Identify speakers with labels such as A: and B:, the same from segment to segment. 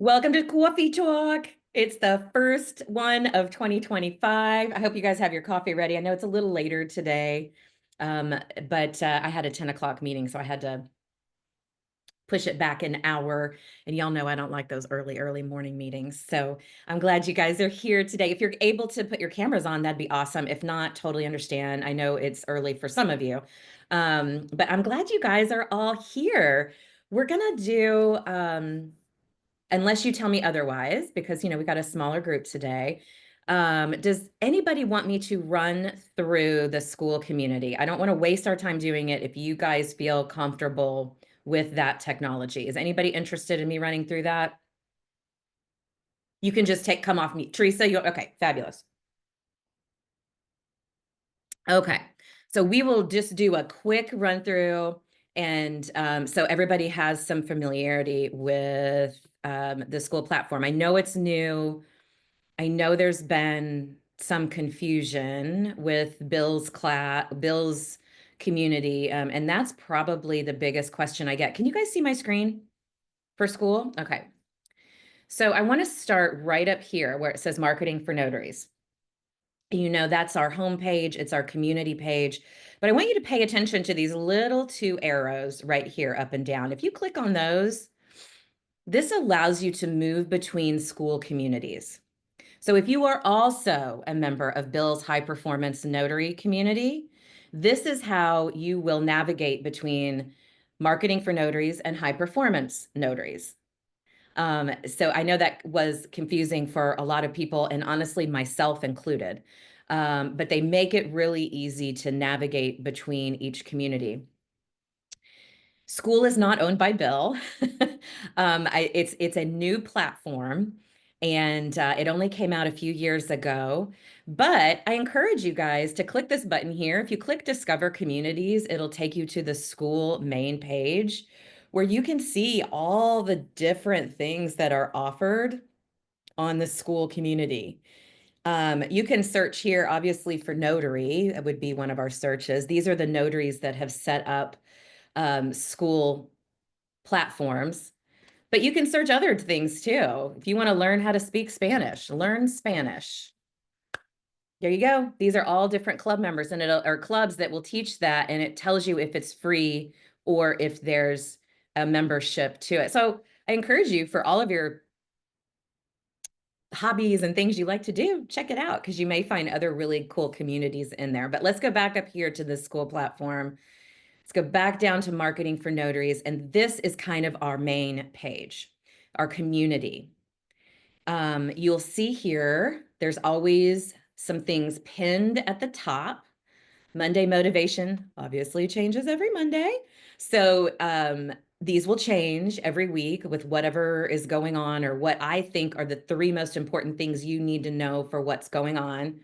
A: Welcome to Coffee Talk. It's the first one of 2025. I hope you guys have your coffee ready. I know it's a little later today, but I had a 10 o'clock meeting, so I had to push it back an hour. And y'all know I don't like those early morning meetings. So I'm glad you guys are here today. If you're able to put your cameras on, that'd be awesome. If not, totally understand. I know it's early for some of you, but I'm glad you guys are all here. We're gonna do unless you tell me otherwise, because we got a smaller group today. Does anybody want me to run through the Skool community? I don't want to waste our time doing it if you guys feel comfortable with that technology. Is anybody interested in me running through that? You can just come off mute. Teresa, okay, fabulous. Okay, so we will just do a quick run through, and so everybody has some familiarity with the Skool platform. I know it's new. I know there's been some confusion with Bill's community, and that's probably the biggest question I get. Can you guys see my screen for Skool? Okay. So I want to start right up here where it says marketing for notaries. That's our homepage, it's our community page. But I want you to pay attention to these little two arrows right here, up and down. If you click on those, this allows you to move between Skool communities. So if you are also a member of Bill's high performance notary community, this is how you will navigate between marketing for notaries and high performance notaries. So I know that was confusing for a lot of people, and honestly, myself included. But they make it really easy to navigate between each community. Skool is not owned by Bill. It's a new platform, and it only came out a few years ago. But I encourage you guys to click this button here. If you click Discover Communities, it'll take you to the Skool main page, where you can see all the different things that are offered on the Skool community. You can search here, obviously, for notary. That would be one of our searches. These are the notaries that have set up Skool platforms, but you can search other things too. If you want to learn how to speak Spanish, learn Spanish. There you go. These are all different club members, and or clubs that will teach that, and it tells you if it's free or if there's a membership to it. So I encourage you, for all of your hobbies and things you like to do, check it out, because you may find other really cool communities in there. But let's go back up here to the Skool platform. Let's go back down to marketing for notaries. And this is kind of our main page, our community. You'll see here, there's always some things pinned at the top. Monday motivation obviously changes every Monday. So these will change every week with whatever is going on, or what I think are the three most important things you need to know for what's going on.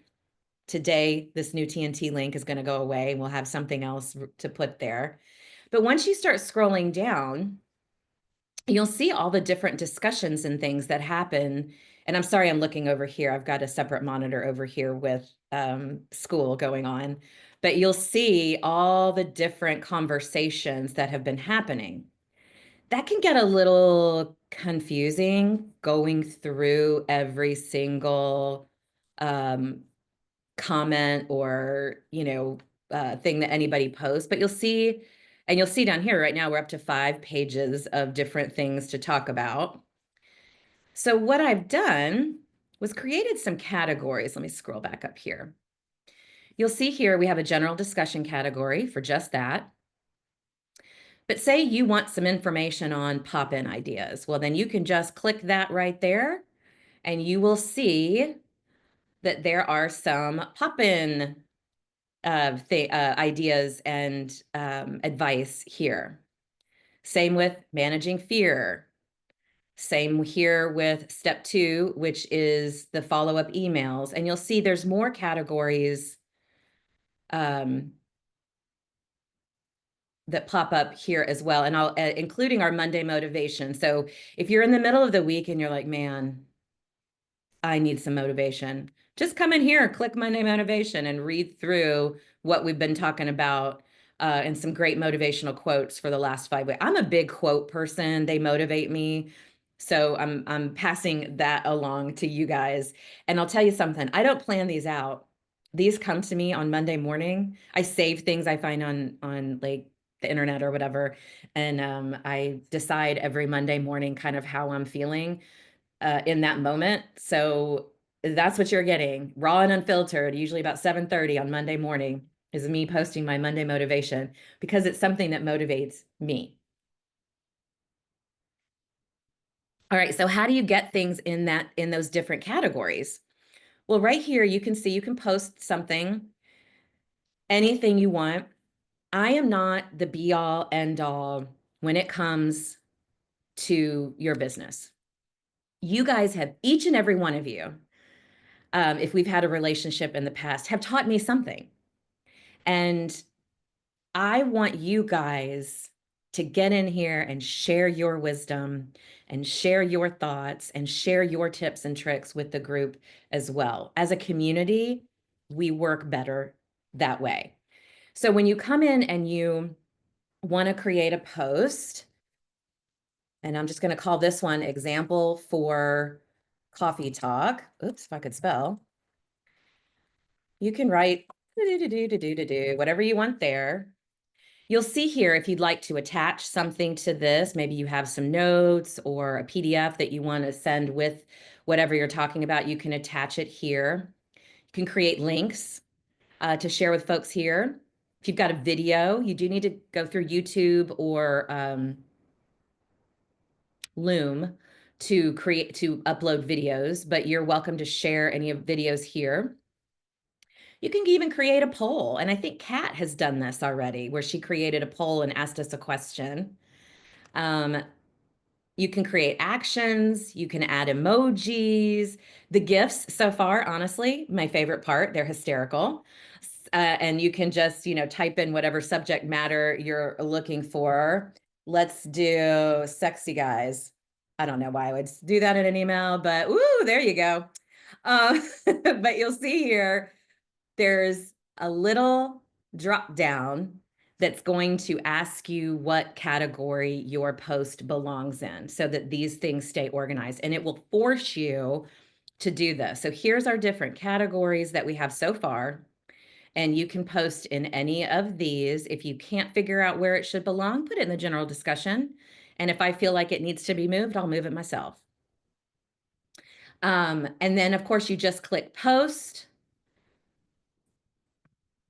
A: Today, this new TNT link is going to go away, and we'll have something else to put there. But once you start scrolling down, you'll see all the different discussions and things that happen. And I'm sorry, I'm looking over here. I've got a separate monitor over here with Skool going on. But you'll see all the different conversations that have been happening. That can get a little confusing, going through every single comment or thing that anybody posts. But you'll see, and you'll see down here right now, we're up to 5 pages of different things to talk about. So what I've done was created some categories. Let me scroll back up here. You'll see here we have a general discussion category for just that. But say you want some information on pop-in ideas. Well, then you can just click that right there, and you will see that there are some pop-in ideas and advice here. Same with managing fear. Same here with step 2, which is the follow-up emails. And you'll see there's more categories that pop up here as well. And I'll including our Monday motivation. So if you're in the middle of the week and you're like, man, I need some motivation, just come in here, click Monday motivation, and read through what we've been talking about, and some great motivational quotes for the last 5 weeks. I'm a big quote person. They motivate me. So I'm passing that along to you guys. And I'll tell you something, I don't plan these out. These come to me on Monday morning. I save things I find on like the internet or whatever. And I decide every Monday morning kind of how I'm feeling in that moment. So that's what you're getting, raw and unfiltered, usually about 7:30 on Monday morning is me posting my Monday motivation because it's something that motivates me. All right, so how do you get things in those different categories? Well, right here you can see you can post something, anything you want. I am not the be all end all when it comes to your business. You guys have, each and every one of you, if we've had a relationship in the past, have taught me something. And I want you guys to get in here and share your wisdom and share your thoughts and share your tips and tricks with the group as well. As a community, we work better that way. So when you come in and you want to create a post, and I'm just going to call this one example for coffee talk. Oops, if I could spell. You can write whatever you want there. You'll see here if you'd like to attach something to this, maybe you have some notes or a PDF that you want to send with whatever you're talking about, you can attach it here. You can create links to share with folks here. If you've got a video, you do need to go through YouTube or Loom to upload videos, but you're welcome to share any of videos here. You can even create a poll. And I think Kat has done this already, where she created a poll and asked us a question. You can create actions. You can add emojis. The GIFs so far, honestly, my favorite part, they're hysterical. And you can just, type in whatever subject matter you're looking for. Let's do sexy guys. I don't know why I would do that in an email, but woo, there you go. But you'll see here, there's a little drop down that's going to ask you what category your post belongs in so that these things stay organized, and it will force you to do this. So here's our different categories that we have so far, and you can post in any of these. If you can't figure out where it should belong, put it in the general discussion. And if I feel like it needs to be moved, I'll move it myself. And then of course you just click post,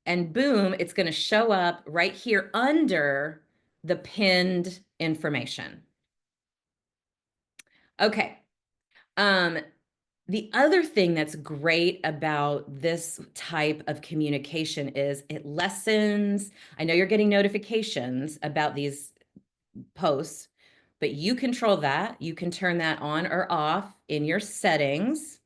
A: and boom, it's going to show up right here under the pinned information. Okay. The other thing that's great about this type of communication is it lessens. I know you're getting notifications about these posts, but you control that. You can turn that on or off in your settings.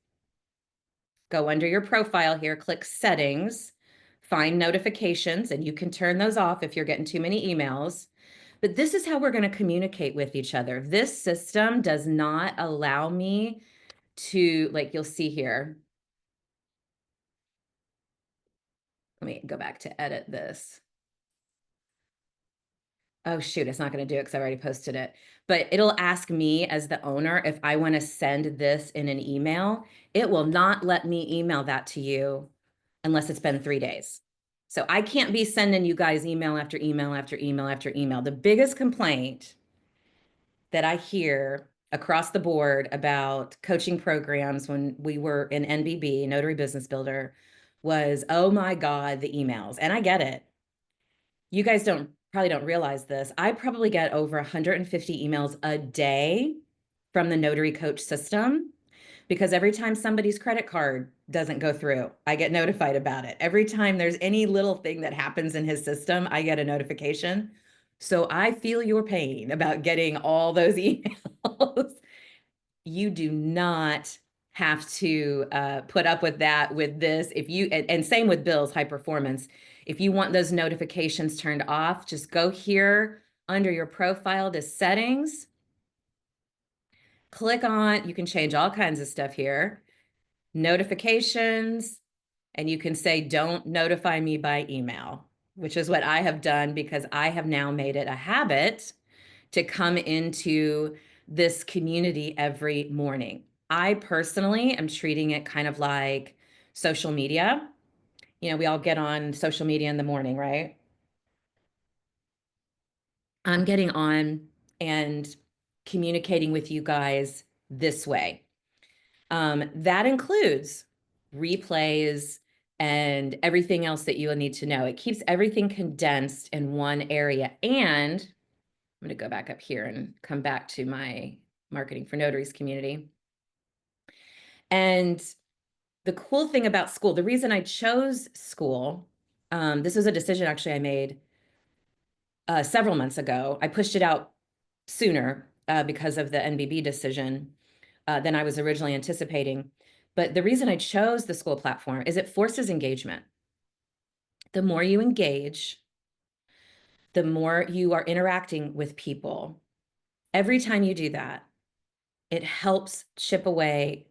A: Go under your profile here, click settings, find notifications, and you can turn those off if you're getting too many emails. But this is how we're going to communicate with each other. This system does not allow me to, like you'll see here. Let me go back to edit this. Oh, shoot, it's not going to do it because I already posted it. But it'll ask me as the owner if I want to send this in an email. It will not let me email that to you unless it's been 3 days. So I can't be sending you guys email after email after email after email. The biggest complaint that I hear across the board about coaching programs when we were in NBB, Notary Business Builder, was, oh my God, the emails. And I get it. You guys probably don't realize this. I probably get over 150 emails a day from the Notary Coach system, because every time somebody's credit card doesn't go through, I get notified about it. Every time there's any little thing that happens in his system, I get a notification. So I feel your pain about getting all those emails. You do not have to put up with that with this. If you, and same with bills, high performance. If you want those notifications turned off, just go here under your profile to settings, click on, you can change all kinds of stuff here, notifications, and you can say, don't notify me by email, which is what I have done because I have now made it a habit to come into this community every morning. I personally am treating it kind of like social media. You know, we all get on social media in the morning, right? I'm getting on and communicating with you guys this way. That includes replays and everything else that you'll need to know. It keeps everything condensed in one area. And I'm going to go back up here and come back to my Marketing for Notaries community. And the cool thing about Skool, the reason I chose Skool, this was a decision actually I made several months ago. I pushed it out sooner because of the NBB decision than I was originally anticipating. But the reason I chose the Skool platform is it forces engagement. The more you engage, the more you are interacting with people. Every time you do that, it helps chip away,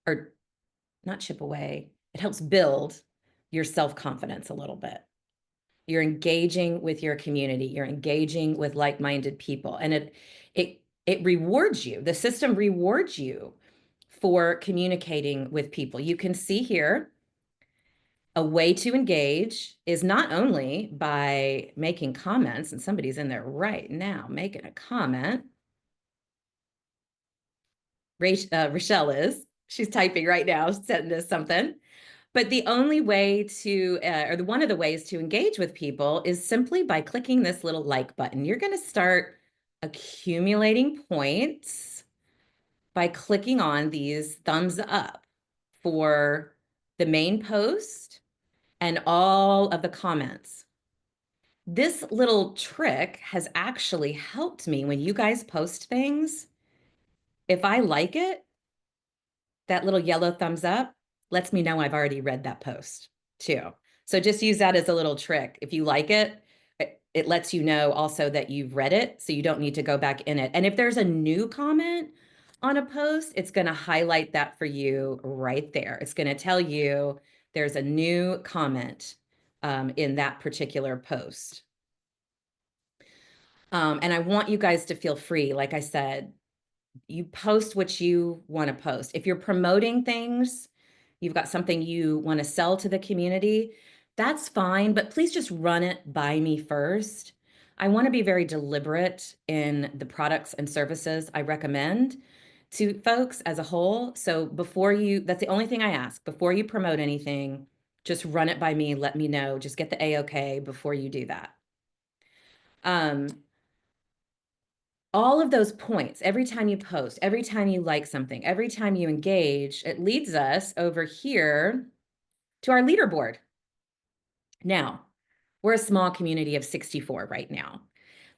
A: or not chip away, it helps build your self-confidence a little bit. You're engaging with your community, you're engaging with like-minded people, and it rewards you. The system rewards you for communicating with people. You can see here a way to engage is not only by making comments, and somebody's in there right now making a comment. Rochelle is. She's typing right now, sending us something. But the only way to, one of the ways to engage with people is simply by clicking this little like button. You're going to start accumulating points by clicking on these thumbs up for the main post and all of the comments. This little trick has actually helped me when you guys post things. If I like it, that little yellow thumbs up lets me know I've already read that post too. So just use that as a little trick. If you like it, it lets you know also that you've read it, so you don't need to go back in it. And if there's a new comment on a post, it's going to highlight that for you right there. It's going to tell you there's a new comment in that particular post. And I want you guys to feel free. Like I said, you post what you want to post. If you're promoting things, you've got something you want to sell to the community, that's fine, but please just run it by me first. I want to be very deliberate in the products and services I recommend to folks as a whole. So that's the only thing I ask. Before you promote anything, just run it by me, let me know, just get the A-OK before you do that. All of those points, every time you post, every time you like something, every time you engage, it leads us over here to our leaderboard. Now, we're a small community of 64 right now.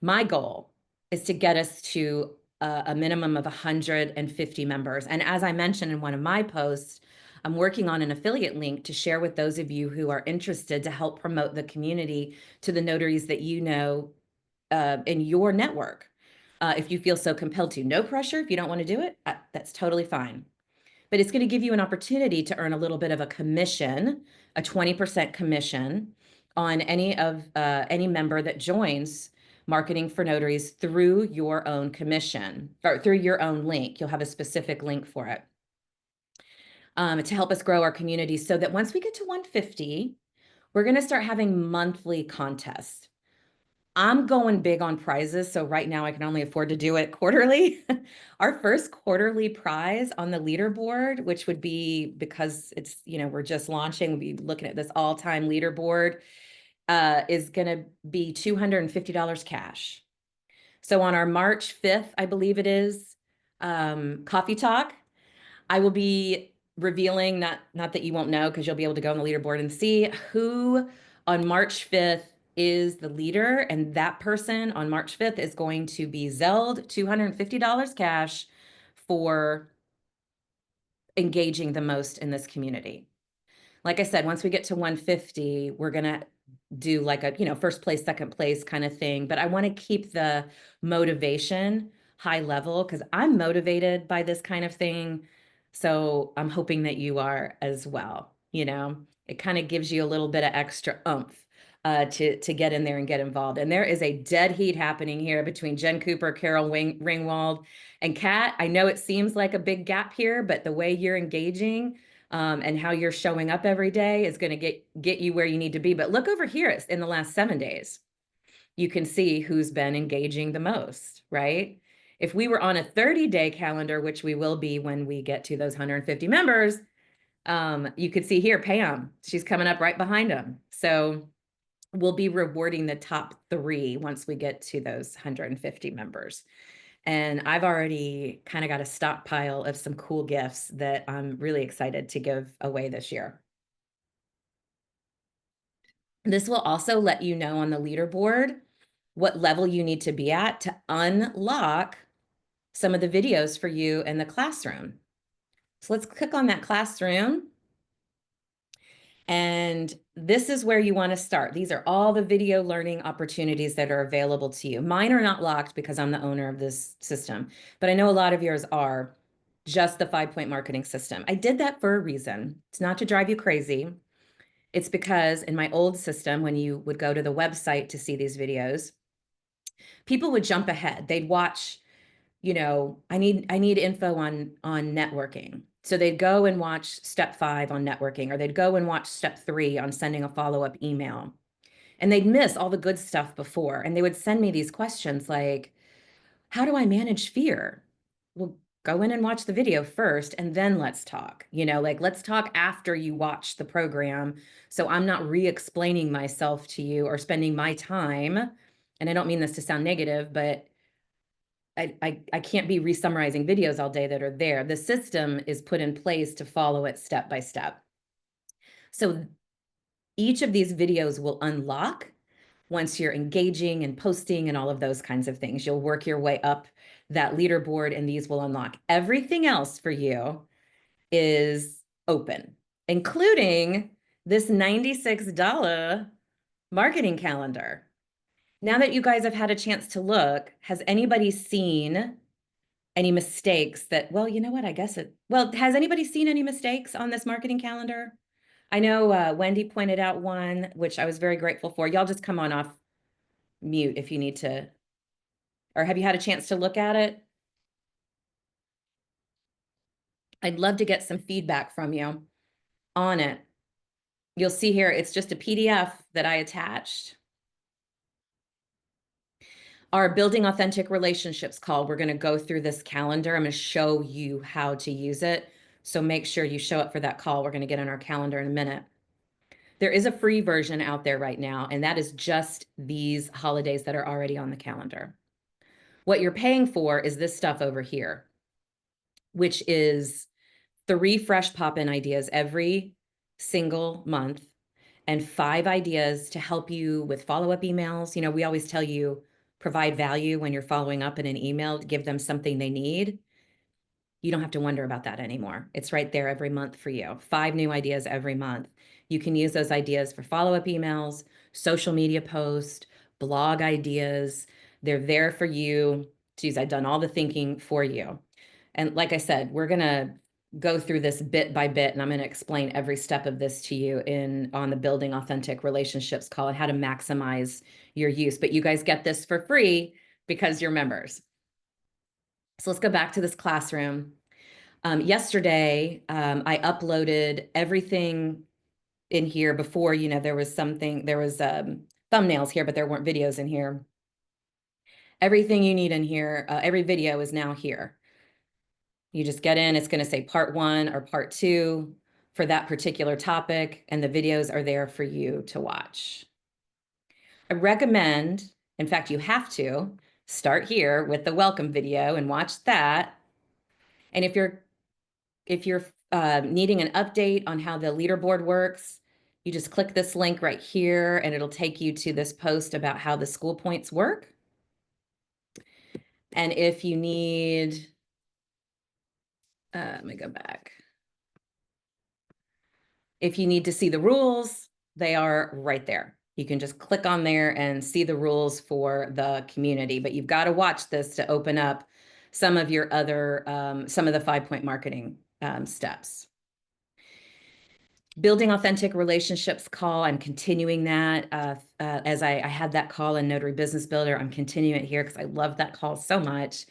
A: My goal is to get us to a minimum of 150 members. And as I mentioned in one of my posts, I'm working on an affiliate link to share with those of you who are interested to help promote the community to the notaries that you know in your network. If you feel so compelled to. No pressure. If you don't want to do it, that's totally fine. But it's going to give you an opportunity to earn a little bit of a commission, a 20% commission on any member that joins Marketing for Notaries through your own commission or through your own link. You'll have a specific link for it to help us grow our community, so that once we get to 150, we're going to start having monthly contests. I'm going big on prizes, so right now I can only afford to do it quarterly. Our first quarterly prize on the leaderboard, which would be, because it's, we're just launching, we'll be looking at this all-time leaderboard, is going to be $250 cash. So on our March 5th, I believe it is, Coffee Talk, I will be revealing, not that you won't know, because you'll be able to go on the leaderboard and see who on March 5th is the leader, and that person on March 5th is going to be Zelled $250 cash for engaging the most in this community. Like I said, once we get to 150, we're going to do like a, first place, second place kind of thing. But I want to keep the motivation high level, because I'm motivated by this kind of thing. So I'm hoping that you are as well. It kind of gives you a little bit of extra oomph to get in there and get involved. And there is a dead heat happening here between Jen Cooper, Carol Ringwald, and Kat. I know it seems like a big gap here, but the way you're engaging and how you're showing up every day is going to get you where you need to be. But look over here in the last 7 days. You can see who's been engaging the most, right? If we were on a 30-day calendar, which we will be when we get to those 150 members, you could see here, Pam, she's coming up right behind them. So we'll be rewarding the top 3 once we get to those 150 members. And I've already kind of got a stockpile of some cool gifts that I'm really excited to give away this year. This will also let you know on the leaderboard what level you need to be at to unlock some of the videos for you in the classroom. So let's click on that classroom. And this is where you want to start. These are all the video learning opportunities that are available to you. Mine are not locked because I'm the owner of this system, but I know a lot of yours are just the 5-point marketing system. I did that for a reason. It's not to drive you crazy. It's because in my old system, when you would go to the website to see these videos, people would jump ahead. They'd watch, I need info on networking. So they'd go and watch step 5 on networking, or they'd go and watch step 3 on sending a follow-up email. And they'd miss all the good stuff before. And they would send me these questions like, how do I manage fear? Well, go in and watch the video first, and then let's talk. Let's talk after you watch the program. So I'm not re-explaining myself to you or spending my time. And I don't mean this to sound negative, but I can't be re-summarizing videos all day that are there. The system is put in place to follow it step by step. So each of these videos will unlock once you're engaging and posting and all of those kinds of things. You'll work your way up that leaderboard, and these will unlock. Everything else for you is open, including this $96 marketing calendar. Now that you guys have had a chance to look, has anybody seen any mistakes that, well, you know what, has anybody seen any mistakes on this marketing calendar? I know Wendy pointed out one, which I was very grateful for. Y'all just come on off mute if you need to, or have you had a chance to look at it? I'd love to get some feedback from you on it. You'll see here, it's just a PDF that I attached. Our Building Authentic Relationships call, we're going to go through this calendar. I'm going to show you how to use it. So make sure you show up for that call. We're going to get on our calendar in a minute. There is a free version out there right now, and that is just these holidays that are already on the calendar. What you're paying for is this stuff over here, which is 3 fresh pop-in ideas every single month and 5 ideas to help you with follow-up emails. We always tell you, provide value when you're following up in an email, to give them something they need. You don't have to wonder about that anymore. It's right there every month for you. 5 new ideas every month. You can use those ideas for follow-up emails, social media posts, blog ideas. They're there for you. Geez, I've done all the thinking for you. And like I said, we're going to go through this bit by bit, and I'm going to explain every step of this to you on the Building Authentic Relationships call and how to maximize your use. But you guys get this for free because you're members. So let's go back to this classroom. Yesterday, I uploaded everything in here before, there was thumbnails here, but there weren't videos in here. Everything you need in here, every video is now here. You just get in, it's going to say part 1 or part 2 for that particular topic, and the videos are there for you to watch. I recommend, in fact, you have to start here with the welcome video and watch that. And if you're needing an update on how the leaderboard works, you just click this link right here, and it'll take you to this post about how the school points work. And if you need, let me go back. If you need to see the rules, they are right there. You can just click on there and see the rules for the community, but you've got to watch this to open up some of your other, some of the 5-point marketing steps. Building authentic relationships call, I'm continuing that as I had that call in Notary Business Builder. I'm continuing it here because I love that call so much.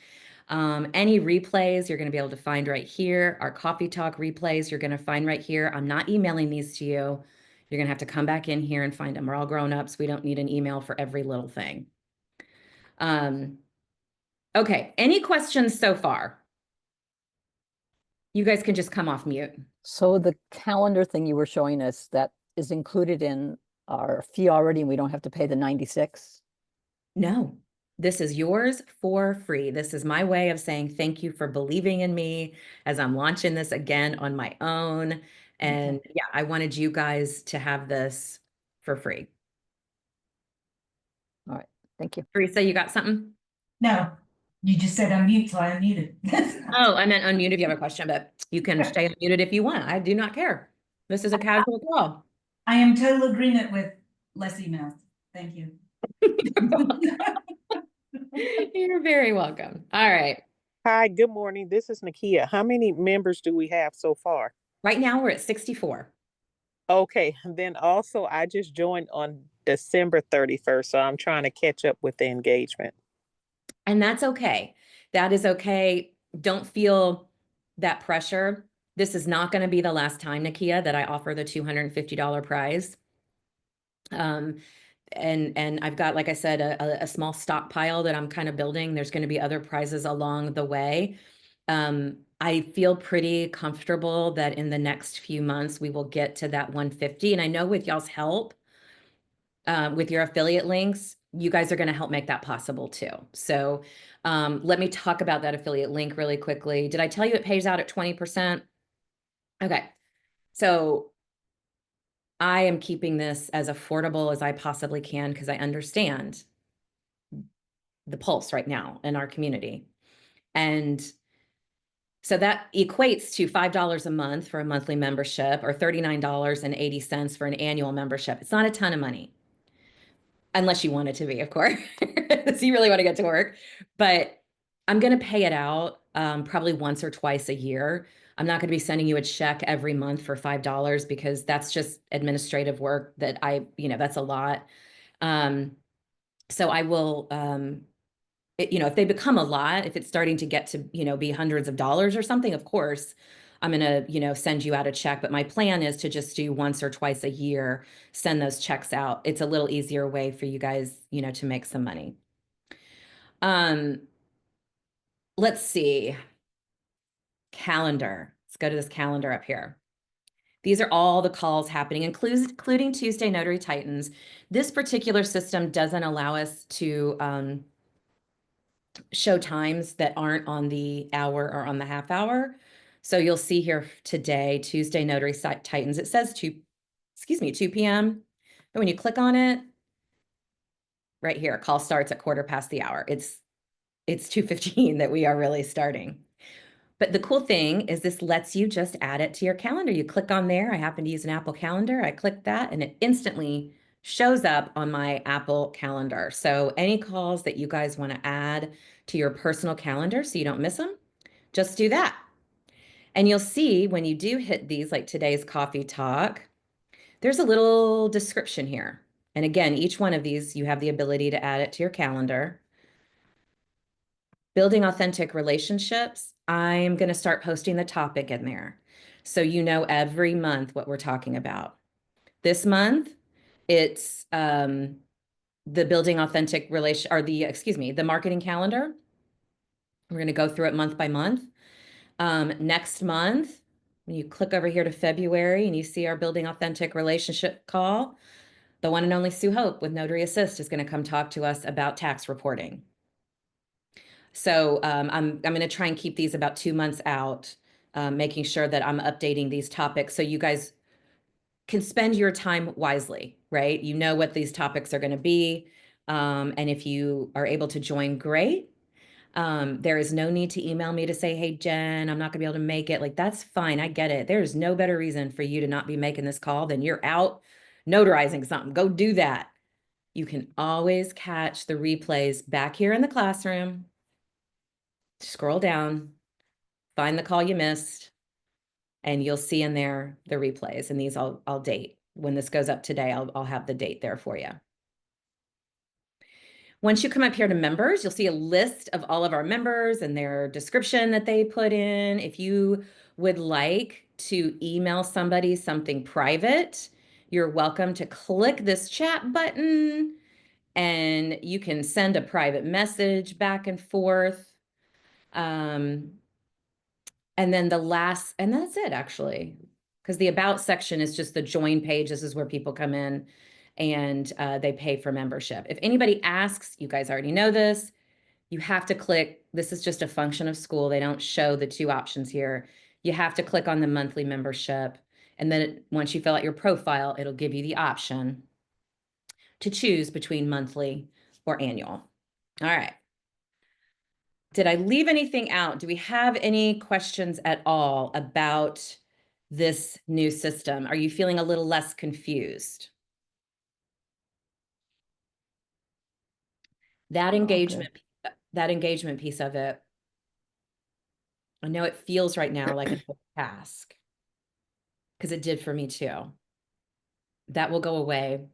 A: Any replays you're going to be able to find right here. Our coffee talk replays you're going to find right here. I'm not emailing these to you. You're going to have to come back in here and find them. We're all grown ups. We don't need an email for every little thing. Okay, any questions so far? You guys can just come off mute.
B: So the calendar thing you were showing us, that is included in our fee already, and we don't have to pay the 96?
A: No, this is yours for free. This is my way of saying thank you for believing in me as I'm launching this again on my own. And yeah, I wanted you guys to have this for free.
B: All right, thank you.
A: Teresa, you got something?
C: No, you just said unmute, so I unmuted.
A: Oh, I meant unmute if you have a question, but you can stay unmuted if you want. I do not care. This is a casual call.
C: I am total agreement with less emails. Thank you.
A: You're very welcome. All right.
D: Hi, good morning. This is Nakia. How many members do we have so far?
A: Right now we're at 64.
D: Okay, then also I just joined on December 31st, so I'm trying to catch up with the engagement.
A: And that's okay. That is okay. Don't feel that pressure. This is not going to be the last time, Nakia, that I offer the $250 prize. And I've got, like I said, a small stockpile that I'm kind of building. There's going to be other prizes along the way. I feel pretty comfortable that in the next few months we will get to that 150. And I know with y'all's help, with your affiliate links, you guys are going to help make that possible too. So let me talk about that affiliate link really quickly. Did I tell you it pays out at 20%? Okay. So I am keeping this as affordable as I possibly can because I understand the pulse right now in our community. And so that equates to $5 a month for a monthly membership or $39.80 for an annual membership. It's not a ton of money. Unless you want it to be, of course. So you really want to get to work. But I'm going to pay it out probably once or twice a year. I'm not going to be sending you a check every month for $5 because that's just administrative work that that's a lot. So I will, if they become a lot, if it's starting to get to, be hundreds of dollars or something, of course, I'm going to, send you out a check. But my plan is to just do once or twice a year, send those checks out. It's a little easier way for you guys, to make some money. Let's see. Calendar. Let's go to this calendar up here. These are all the calls happening, including Tuesday Notary Titans. This particular system doesn't allow us to show times that aren't on the hour or on the half hour. So you'll see here today, Tuesday Notary Titans, it says 2 p.m. But when you click on it, right here, call starts at 1:15. It's 2:15 that we are really starting. But the cool thing is this lets you just add it to your calendar. You click on there. I happen to use an Apple Calendar. I click that and it instantly shows up on my Apple Calendar. So any calls that you guys want to add to your personal calendar so you don't miss them, just do that. And you'll see when you do hit these, like today's coffee talk, there's a little description here. And again, each one of these, you have the ability to add it to your calendar. Building authentic relationships, I'm going to start posting the topic in there. So every month what we're talking about. This month, it's the building authentic relation, or the marketing calendar. We're going to go through it month by month. Next month, when you click over here to February and you see our building authentic relationship call, the one and only Sue Hope with Notary Assist is going to come talk to us about tax reporting. So I'm going to try and keep these about 2 months out, making sure that I'm updating these topics so you guys can spend your time wisely, right? You know what these topics are going to be. And if you are able to join, great. There is no need to email me to say, hey, Jen, I'm not going to be able to make it. Like, that's fine. I get it. There's no better reason for you to not be making this call than you're out notarizing something. Go do that. You can always catch the replays back here in the classroom. Scroll down, find the call you missed, and you'll see in there the replays, and these I'll date. When this goes up today, I'll have the date there for you. Once you come up here to members, you'll see a list of all of our members and their description that they put in. If you would like to email somebody something private, you're welcome to click this chat button, and you can send a private message back and forth. And then and that's it actually, because the about section is just the join page. This is where people come in and they pay for membership. If anybody asks, you guys already know this, you have to click, this is just a function of Skool. They don't show the two options here. You have to click on the monthly membership. And then once you fill out your profile, it'll give you the option to choose between monthly or annual. All right. Did I leave anything out? Do we have any questions at all about this new system? Are you feeling a little less confused? That engagement piece of it, I know it feels right now like a task, because it did for me too. That will go away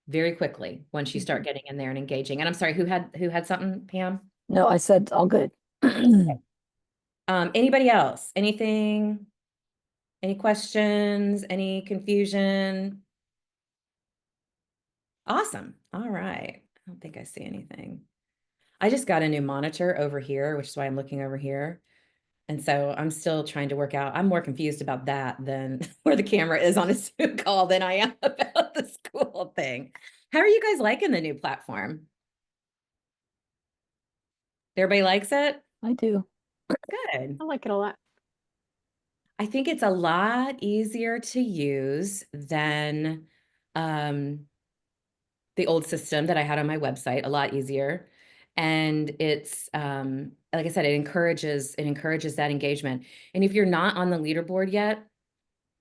A: very quickly once you start getting in there and engaging. And I'm sorry, who had something, Pam?
B: No, I said all good.
A: Anybody else? Anything? Any questions? Any confusion? Awesome. All right. I don't think I see anything. I just got a new monitor over here, which is why I'm looking over here. And so I'm still trying to work out. I'm more confused about that than where the camera is on a Zoom call than I am about the Skool thing. How are you guys liking the new platform? Everybody likes it?
B: I do.
A: Good.
E: I like it a lot.
A: I think it's a lot easier to use than the old system that I had on my website, a lot easier. And it's, like I said, it encourages that engagement. And if you're not on the leaderboard yet,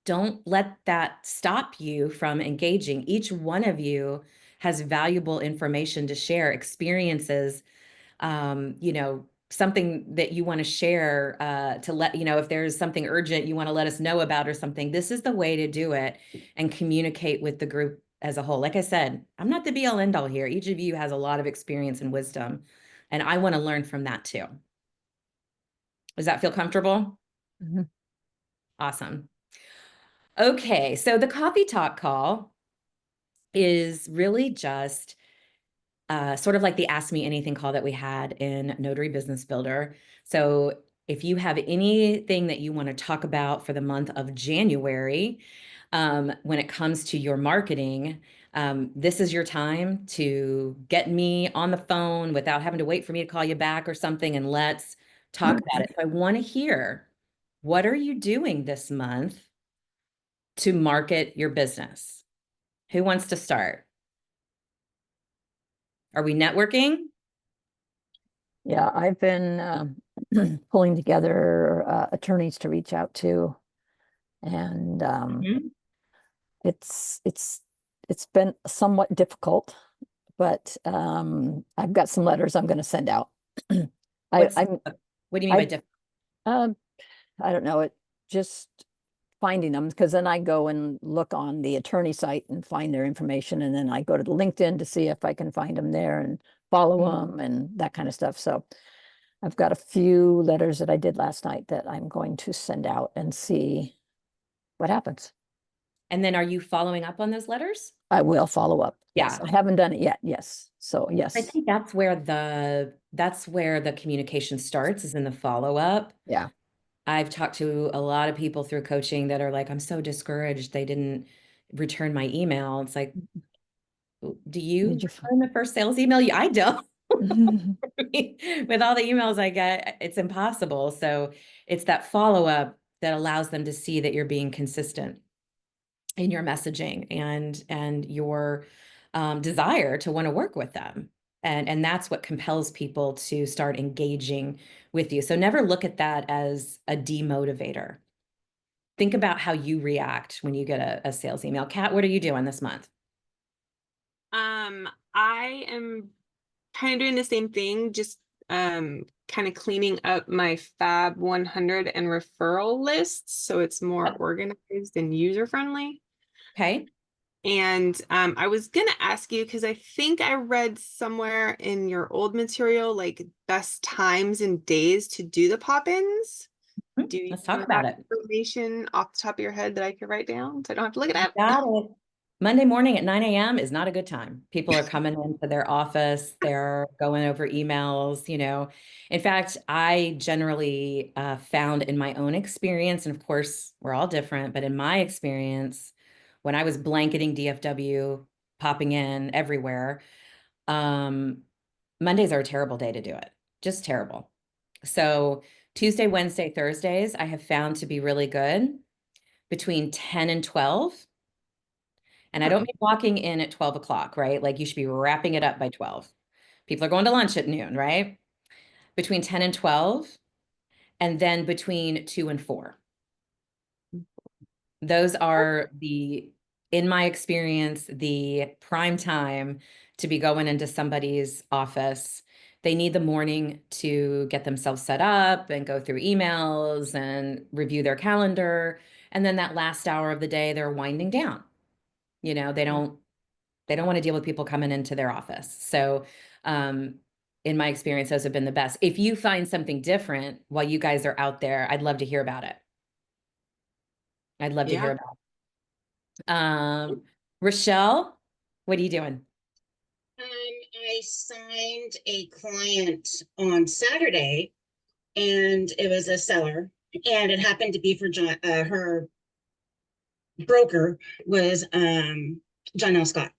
A: don't let that stop you from engaging. Each one of you has valuable information to share, experiences, something that you want to share, to let, if there's something urgent you want to let us know about or something. This is the way to do it and communicate with the group as a whole. Like I said, I'm not the be all end all here. Each of you has a lot of experience and wisdom, and I want to learn from that too. Does that feel comfortable?
B: Mm-hmm.
A: Awesome. Okay, so the coffee talk call is really just sort of like the Ask Me Anything call that we had in Notary Business Builder. So if you have anything that you want to talk about for the month of January, when it comes to your marketing, this is your time to get me on the phone without having to wait for me to call you back or something, and let's talk about it. So I want to hear, what are you doing this month to market your business? Who wants to start? Are we networking?
B: Yeah, I've been pulling together attorneys to reach out to, and it's been somewhat difficult, but I've got some letters I'm going to send out.
A: What do you mean by different?
B: I don't know, it just finding them, because then I go and look on the attorney site and find their information, and then I go to the LinkedIn to see if I can find them there and follow them and that kind of stuff. So I've got a few letters that I did last night that I'm going to send out and see what happens.
A: And then are you following up on those letters?
B: I will follow up. Yes,
A: Yeah.
B: I haven't done it yet. Yes. So yes.
A: I think that's where the communication starts, is in the follow-up.
B: Yeah.
A: I've talked to a lot of people through coaching that are like, I'm so discouraged they didn't return my email. It's like, do you return the first sales email? I don't. With all the emails I get, it's impossible. So it's that follow-up that allows them to see that you're being consistent in your messaging and your desire to want to work with them. And that's what compels people to start engaging with you. So never look at that as a demotivator. Think about how you react when you get a sales email. Kat, what are you doing this month?
E: I am kind of doing the same thing, just kind of cleaning up my Fab 100 and referral lists so it's more
A: Yep.
E: organized and user friendly.
A: Okay.
E: And I was gonna ask you because I think I read somewhere in your old material like best times and days to do the pop-ins. Do you
A: Let's talk
E: know
A: about
E: that
A: it.
E: information off the top of your head that I could write down so I don't have to look it up?
A: Got it. Monday morning at 9 a.m. is not a good time. People are coming into their office, they're going over emails, you know. In fact, I generally found in my own experience, and of course, we're all different, but in my experience, when I was blanketing DFW, popping in everywhere, Mondays are a terrible day to do it, just terrible. So Tuesday, Wednesday, Thursdays, I have found to be really good between 10 and 12. And I don't mean walking in at 12 o'clock, right? Like you should be wrapping it up by 12. People are going to lunch at noon, right? Between 10 and 12, and then between 2 and 4. Those are in my experience, the prime time to be going into somebody's office. They need the morning to get themselves set up and go through emails and review their calendar. And then that last hour of the day, they're winding down. You know, they don't want to deal with people coming into their office. So, in my experience, those have been the best. If you find something different while you guys are out there, I'd love to hear about it. I'd love to hear about it. Rochelle, what are you doing?
F: I signed a client on Saturday, and it was a seller, and it happened to be for John. Her broker was John L. Scott,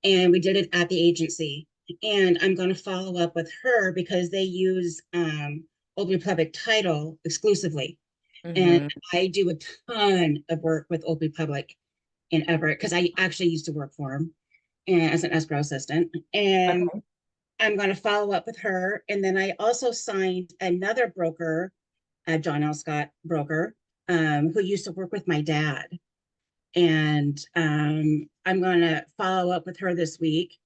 F: and we did it at the agency. And I'm going to follow up with her because they use Old Republic Title exclusively, and I do a ton of work with Old Republic in Everett because I actually used to work for them as an escrow assistant. And
A: Okay.
F: I'm going to follow up with her. And then I also signed another broker, a John L. Scott broker, who used to work with my dad. And I'm going to follow up with her this week.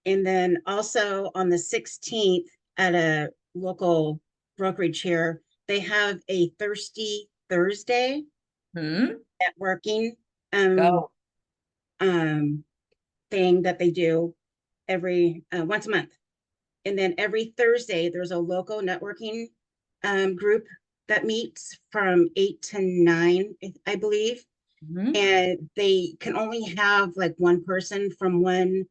F: And then also on the 16th at a local brokerage here, they have a Thirsty Thursday networking
A: Go.
F: thing that they do every once a month. And then every Thursday, there's a local networking group that meets from 8 to 9, I believe. And they can only have like one person from one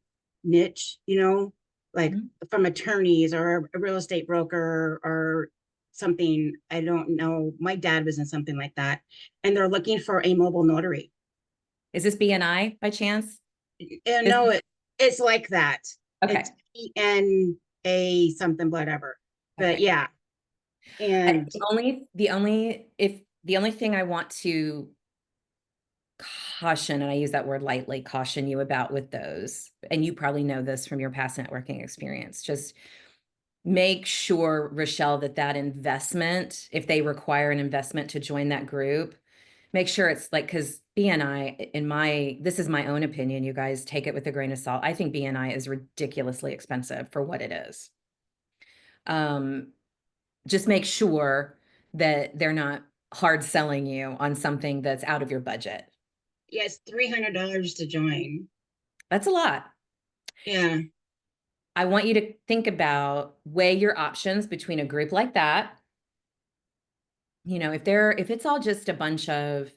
F: niche, you know, like from attorneys or a real estate broker or something. I don't know. My dad was in something like that. And they're looking for a mobile notary.
A: Is this BNI by chance?
F: And no, it's like that.
A: Okay.
F: It's ENA something, whatever. But
A: Okay.
F: yeah. And
A: the only thing I want to caution, and I use that word lightly, caution you about with those, and you probably know this from your past networking experience, just make sure, Rochelle, that investment, if they require an investment to join that group, make sure it's like, because BNI, this is my own opinion, you guys take it with a grain of salt. I think BNI is ridiculously expensive for what it is. Just make sure that they're not hard selling you on something that's out of your budget.
F: yeah, it's $300 to join.
A: That's a lot.
F: Yeah.
A: I want you to think about, weigh your options between a group like that. You know, if it's all just a bunch of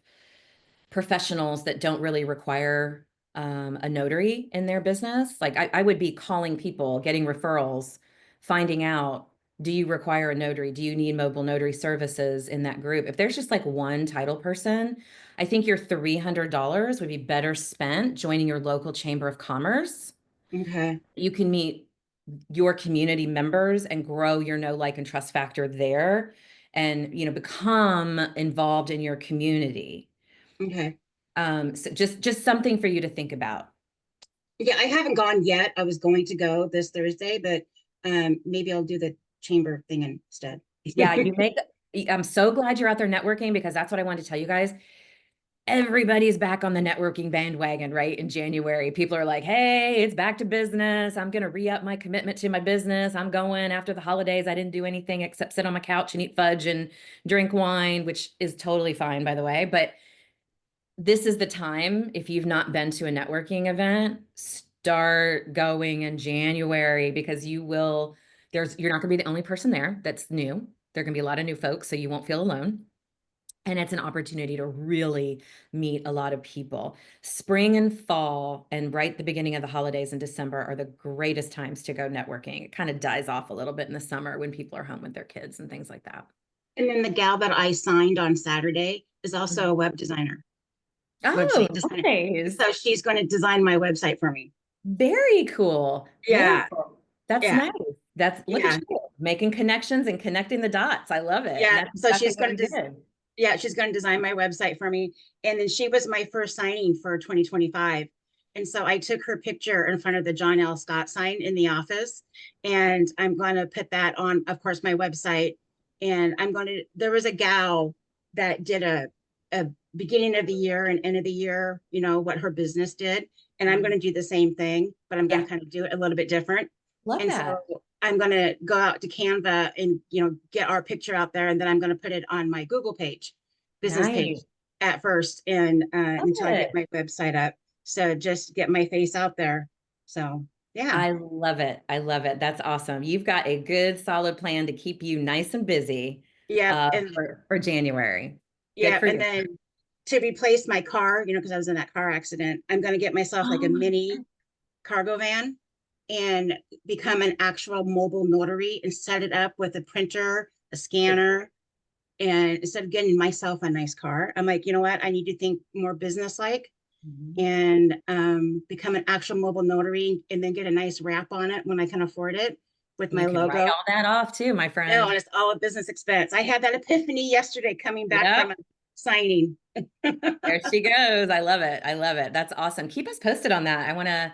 A: professionals that don't really require a notary in their business, like I would be calling people, getting referrals, finding out, do you require a notary? Do you need mobile notary services in that group? If there's just like one title person, I think your $300 would be better spent joining your local chamber of commerce.
F: Okay.
A: You can meet your community members and grow your know, like, and trust factor there, and, you know, become involved in your community.
F: Okay.
A: So just something for you to think about.
F: Yeah, I haven't gone yet. I was going to go this Thursday, but maybe I'll do the chamber thing instead.
A: Yeah, I'm so glad you're out there networking, because that's what I wanted to tell you guys. everybody's back on the networking bandwagon, right? In January, people are like, hey, it's back to business. I'm going to re-up my commitment to my business. I'm going after the holidays. I didn't do anything except sit on my couch and eat fudge and drink wine, which is totally fine, by the way. But this is the time, if you've not been to a networking event, start going in January, because you're not going to be the only person there that's new. There are going to be a lot of new folks, so you won't feel alone. And it's an opportunity to really meet a lot of people. Spring and fall and right the beginning of the holidays in December are the greatest times to go networking. It kind of dies off a little bit in the summer when people are home with their kids and things like that.
F: And then the gal that I signed on Saturday is also a web designer.
A: Oh,
F: Website designer.
A: nice.
F: So she's going to design my website for me.
A: Very cool. Very
F: Yeah.
A: cool. That's
F: Yeah.
A: nice. Look
F: Yeah.
A: at you making connections and connecting the dots. I love it.
F: Yeah,
A: That's
F: so
A: exactly
F: she's
A: what
F: gonna
A: you
F: des-
A: did.
F: Yeah, she's going to design my website for me. And then she was my first signing for 2025. And so I took her picture in front of the John L. Scott sign in the office. And I'm going to put that on, of course, my website. And there was a gal that did a beginning of the year and end of the year, what her business did. And I'm going to do the same thing, but I'm going to kind of do it a little bit different.
A: Love
F: And
A: that.
F: so I'm going to go out to Canva and, get our picture out there. And then I'm going to put it on my Google page, business page
A: Nice.
F: at first, and until I get
A: it.
F: my website up. So just get my face out there. So, yeah.
A: I love it. I love it. That's awesome. You've got a good, solid plan to keep you nice and busy
F: Yeah. And
A: for January. Good
F: yeah.
A: for
F: And
A: you.
F: then to replace my car, because I was in that car accident, I'm going to get myself like a
A: Oh my
F: mini cargo van and become an actual mobile notary and set it up with a printer, a scanner. And instead of getting myself a nice car, I'm like, you know what? I need to think more business-like and become an actual mobile notary, and then get a nice wrap on it when I can afford it with my
A: You can write
F: logo.
A: all that off too, my
F: No,
A: friend.
F: and it's all a business expense. I had that epiphany yesterday coming back
A: Yep.
F: from a signing.
A: There she goes. I love it. I love it. That's awesome. Keep us posted on that. I want to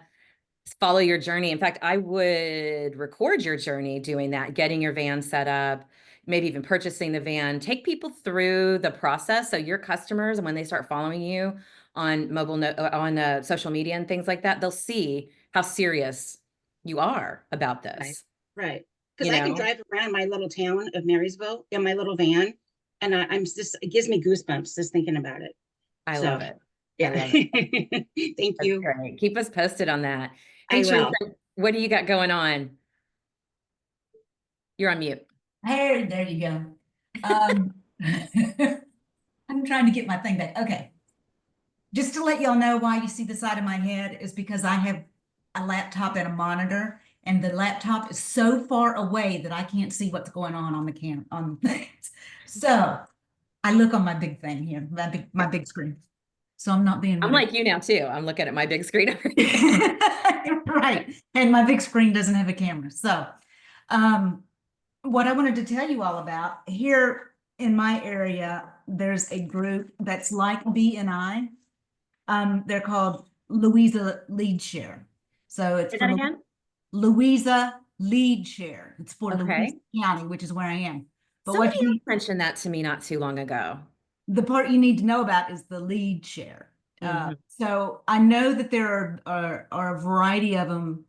A: follow your journey. In fact, I would record your journey doing that, getting your van set up, maybe even purchasing the van. Take people through the process, so your customers, and when they start following you on social media and things like that, they'll see how serious you are about this.
F: Right. Because I can drive around my little town of Marysville in my little van, and it gives me goosebumps just thinking about it.
A: I love it.
F: Yeah.
A: I love it.
F: Thank
A: That's
F: you.
A: great. Keep us posted on that.
F: I
A: Hey,
F: will.
A: Teresa, what do you got going on? You're on mute.
C: Hey, there you go. I'm trying to get my thing back. Okay. Just to let y'all know why you see the side of my head is because I have a laptop and a monitor, and the laptop is so far away that I can't see what's going on the camera on the things. So I look on my big thing here, my big screen. So I'm not being
A: I'm
C: rude.
A: like you now too. I'm looking at my big screen over here.
C: Right. And my big screen doesn't have a camera. So what I wanted to tell you all about here in my area, there's a group that's like BNI. They're called Louisa Lead Share. So it's
A: Say that
C: for
A: again?
C: Louisa Lead Share. It's for
A: Okay.
C: Louisa County, which is where I am. But
A: Somebody else mentioned that to me not too long ago.
C: the part you need to know about is the lead share. So I know that there are a variety of them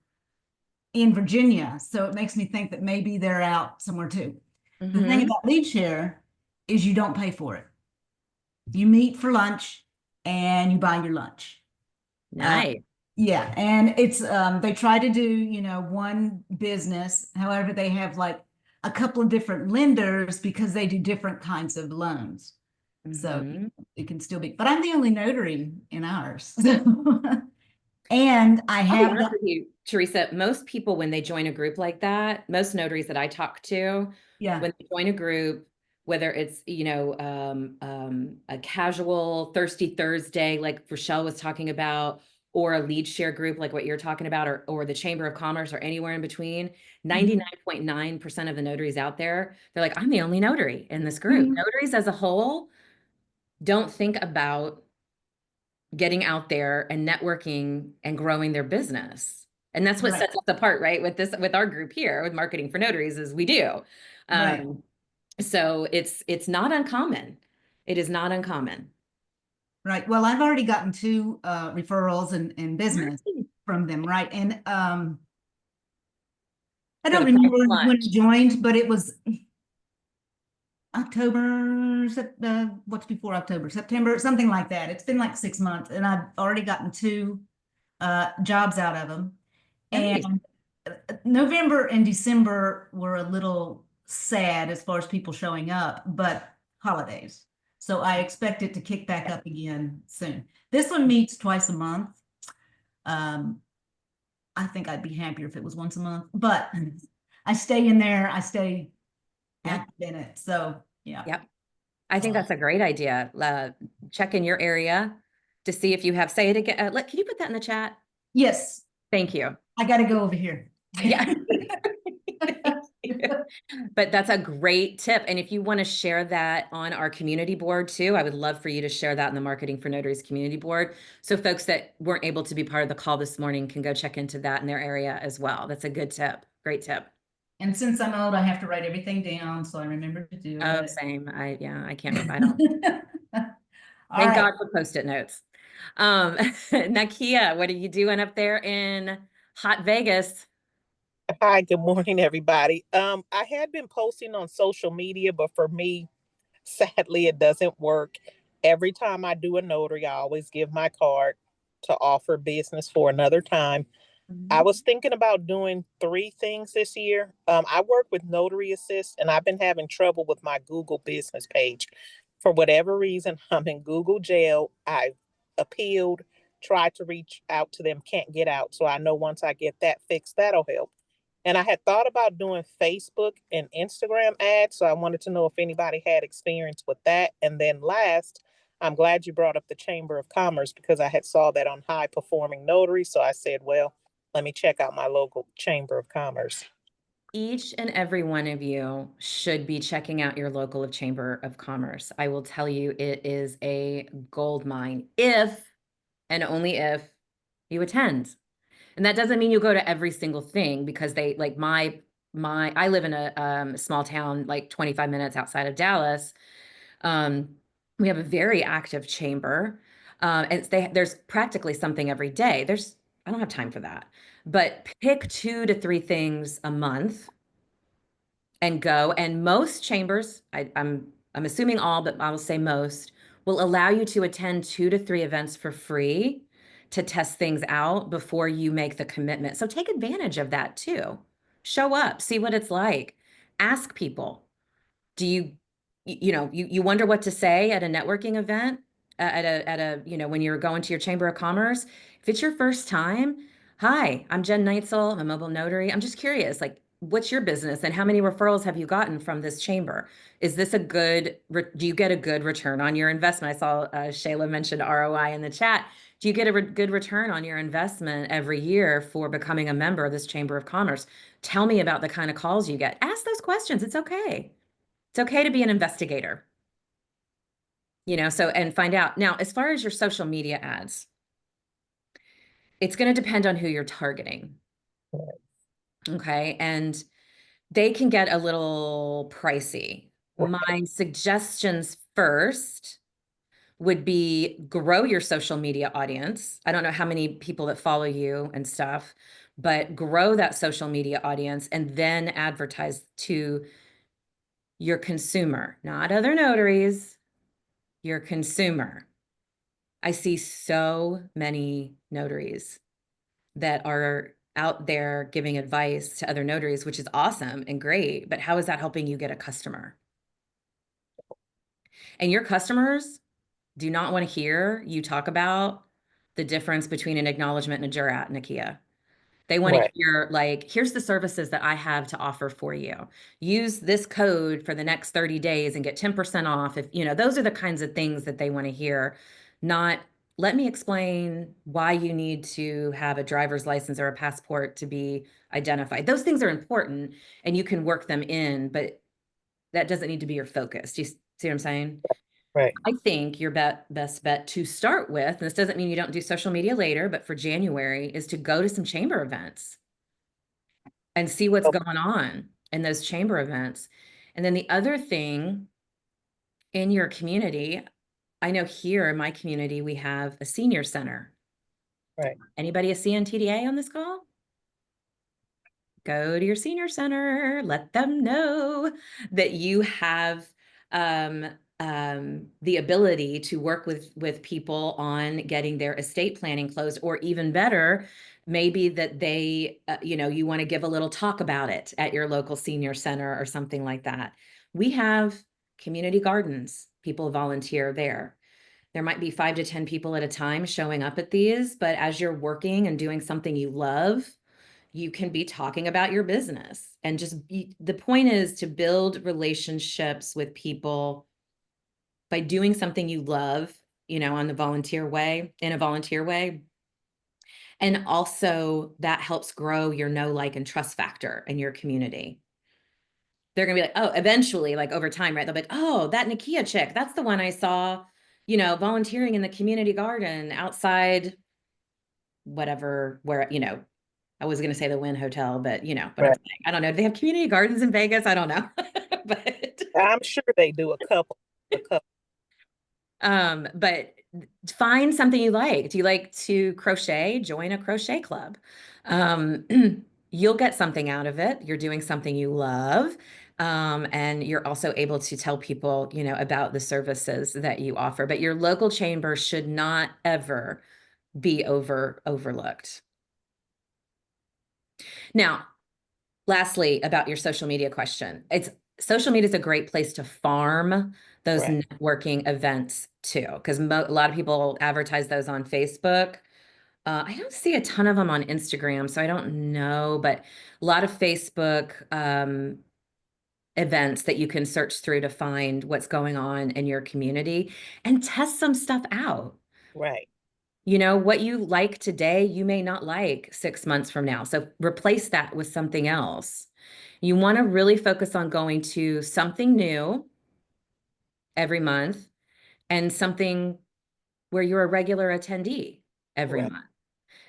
C: in Virginia. So it makes me think that maybe they're out somewhere too. The thing about lead share is you don't pay for it. You meet for lunch and you buy your lunch.
A: Nice.
C: Yeah. And it's, they try to do, one business. However, they have like a couple of different lenders because they do different kinds of loans. So it can still be, but I'm the only notary in ours. And I
A: I'll be
C: have
A: honest with you, Teresa, most people, when they join a group like that, most notaries that I talk to,
C: yeah,
A: when they join a group, whether it's, a casual thirsty Thursday, like Rochelle was talking about, or a lead share group, like what you're talking about, or the Chamber of Commerce, or anywhere in between, 99.9% of the notaries out there, they're like, I'm the only notary in this group. Notaries as a whole don't think about getting out there and networking and growing their business. And that's what sets us apart, right? With our group here, with Marketing for Notaries, is we do. So it's not uncommon. It is not uncommon.
C: Right. Well, I've already gotten 2 referrals and business from them, right? And I
A: For
C: don't
A: the price
C: remember
A: of
C: when I
A: lunch.
C: joined, but it was October, what's before October, September, something like that. It's been like 6 months, and I've already gotten 2 jobs out of them.
A: Nice.
C: And November and December were a little sad as far as people showing up, but holidays. So I expect it to kick back up again soon. This one meets twice a month. I think I'd be happier if it was once a month, but I stay in there. I stay active in it. So yeah.
A: Yep. I think that's a great idea. Check in your area to see if you have, say it again. Can you put that in the chat?
C: Yes,
A: Thank you.
C: I got to go over here.
A: Yeah. But that's a great tip. And if you want to share that on our community board too, I would love for you to share that in the Marketing for Notaries community board. So folks that weren't able to be part of the call this morning can go check into that in their area as well. That's a good tip. Great tip.
C: And since I'm old, I have to write everything down, so I remember to do
A: Oh,
C: it.
A: same. I can't remember. I don't.
C: All
A: Thank
C: right.
A: God for Post-it notes. Nakia, what are you doing up there in hot Vegas?
D: Hi, good morning, everybody. I had been posting on social media, but for me, sadly, it doesn't work. Every time I do a notary, I always give my card to offer business for another time. I was thinking about doing 3 things this year. I work with Notary Assist, and I've been having trouble with my Google business page. For whatever reason, I'm in Google jail. I've appealed, tried to reach out to them, can't get out. So I know once I get that fixed, that'll help. And I had thought about doing Facebook and Instagram ads. So I wanted to know if anybody had experience with that. And then last, I'm glad you brought up the Chamber of Commerce because I had saw that on High Performing Notary. So I said, well, let me check out my local Chamber of Commerce.
A: Each and every one of you should be checking out your local Chamber of Commerce. I will tell you, it is a gold mine if and only if you attend. And that doesn't mean you go to every single thing because they like I live in a small town like 25 minutes outside of Dallas. We have a very active chamber. And there's practically something every day. I don't have time for that. But pick 2 to 3 things a month and go. And most chambers, I'm assuming all, but I will say most, will allow you to attend 2 to 3 events for free to test things out before you make the commitment. So take advantage of that too. Show up, see what it's like. Ask people. Do you wonder what to say at a networking event, when you're going to your Chamber of Commerce? If it's your first time, hi, I'm Jen Neitzel. I'm a mobile notary. I'm just curious, like, what's your business and how many referrals have you gotten from this chamber? Is this do you get a good return on your investment? I saw Shayla mentioned ROI in the chat. Do you get a good return on your investment every year for becoming a member of this Chamber of Commerce? Tell me about the kind of calls you get. Ask those questions. It's okay. It's okay to be an investigator, and find out. Now, as far as your social media ads, it's going to depend on who you're targeting. Okay. And they can get a little pricey. My suggestions first would be grow your social media audience. I don't know how many people that follow you and stuff, but grow that social media audience and then advertise to your consumer, not other notaries, your consumer. I see so many notaries that are out there giving advice to other notaries, which is awesome and great, but how is that helping you get a customer? And your customers do not want to hear you talk about the difference between an acknowledgement and a jurat, Nakia. They want to hear, like, here's the services that I have to offer for you. Use this code for the next 30 days and get 10% off. If, those are the kinds of things that they want to hear, not let me explain why you need to have a driver's license or a passport to be identified. Those things are important and you can work them in, but that doesn't need to be your focus. Do you see what I'm saying?
D: Right.
A: I think your best bet to start with, and this doesn't mean you don't do social media later, but for January is to go to some chamber events and see what's going on in those chamber events. And then the other thing in your community, I know here in my community, we have a senior center.
D: Right.
A: Anybody a CNTDA on this call? Go to your senior center, let them know that you have the ability to work with people on getting their estate planning closed, or even better, maybe that they, you want to give a little talk about it at your local senior center or something like that. We have community gardens, people volunteer there. There might be 5 to 10 people at a time showing up at these, but as you're working and doing something you love, you can be talking about your business and just the point is to build relationships with people by doing something you love, on the volunteer way, in a volunteer way. And also that helps grow your know, like, and trust factor in your community. They're gonna be like, oh, eventually, like over time, right? They'll be like, oh, that Nakia chick, that's the one I saw, volunteering in the community garden outside whatever, where, I was going to say the Wynn Hotel, but what I'm
D: Right.
A: saying. I don't know. Do they have community gardens in Vegas? I don't know. But
D: I'm sure they do a couple.
A: but find something you like. Do you like to crochet? Join a crochet club. You'll get something out of it. You're doing something you love. And you're also able to tell people, about the services that you offer. But your local chamber should not ever be overlooked. Now, lastly, about your social media question, social media is a great place to farm those
D: Right.
A: networking events too, because a lot of people advertise those on Facebook. I don't see a ton of them on Instagram, so I don't know, but a lot of Facebook events that you can search through to find what's going on in your community and test some stuff out.
D: Right.
A: What you like today, you may not like 6 months from now. So replace that with something else. You want to really focus on going to something new every month and something where you're a regular attendee every
D: Right.
A: month.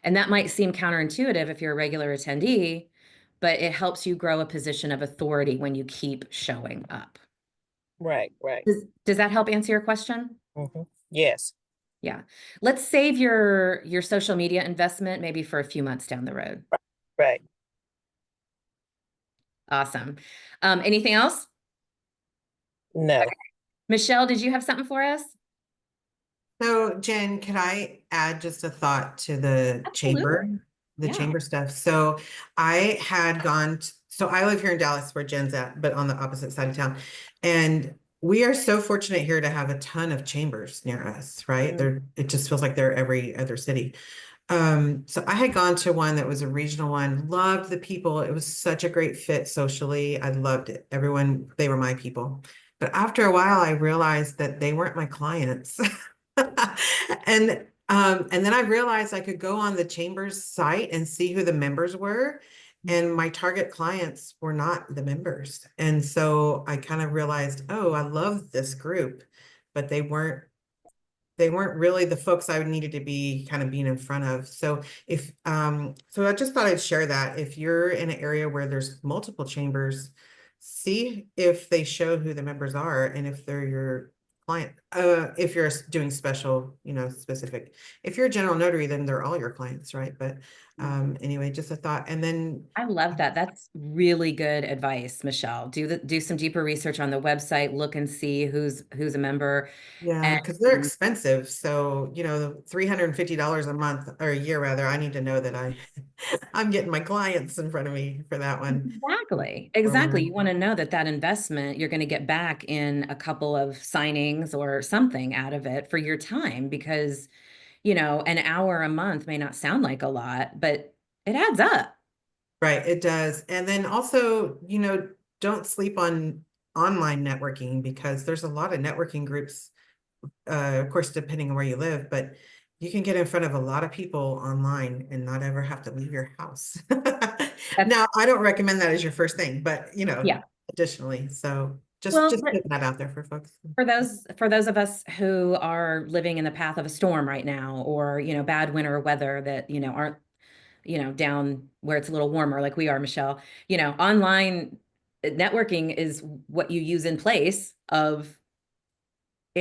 A: And that might seem counterintuitive if you're a regular attendee, but it helps you grow a position of authority when you keep showing up.
D: Right. Right.
A: Does that help answer your question?
D: Mm-hmm. Yes.
A: Yeah. Let's save your social media investment maybe for a few months down the road.
D: Right.
A: Awesome. Anything else?
D: No.
A: Okay. Michelle, did you have something for us?
G: So Jen, could I add just a thought to the chamber,
A: Absolutely.
G: the
A: Yeah.
G: chamber stuff? So I had gone, so I live here in Dallas where Jen's at, but on the opposite side of town. And we are so fortunate here to have a ton of chambers near us, right? It just feels like they're every other city. So I had gone to one that was a regional one, loved the people. It was such a great fit socially. I loved it. Everyone, they were my people. But after a while, I realized that they weren't my clients. And then I realized I could go on the chamber's site and see who the members were. And my target clients were not the members. And so I kind of realized, oh, I love this group, but they weren't really the folks I needed to be kind of being in front of. So so I just thought I'd share that. If you're in an area where there's multiple chambers, see if they show who the members are and if they're your client. If you're doing special, specific. If you're a general notary, then they're all your clients, right? But anyway, just a thought. And then
A: I love that. That's really good advice, Michelle. Do some deeper research on the website, look and see who's a member.
G: yeah, because they're expensive. So, $350 a month or a year rather, I need to know that I'm getting my clients in front of me for that one.
A: Exactly. You want to know that investment, you're going to get back in a couple of signings or something out of it for your time, because, an hour a month may not sound like a lot, but it adds up.
G: Right, it does. And then also, don't sleep on online networking because there's a lot of networking groups, of course, depending on where you live, but you can get in front of a lot of people online and not ever have to leave your house. Now, I don't recommend that as your first thing, but
A: Yeah.
G: additionally, so just putting that out there for folks.
A: For those of us who are living in the path of a storm right now, or, bad winter weather that, aren't, down where it's a little warmer like we are, Michelle, online networking is what you use in place of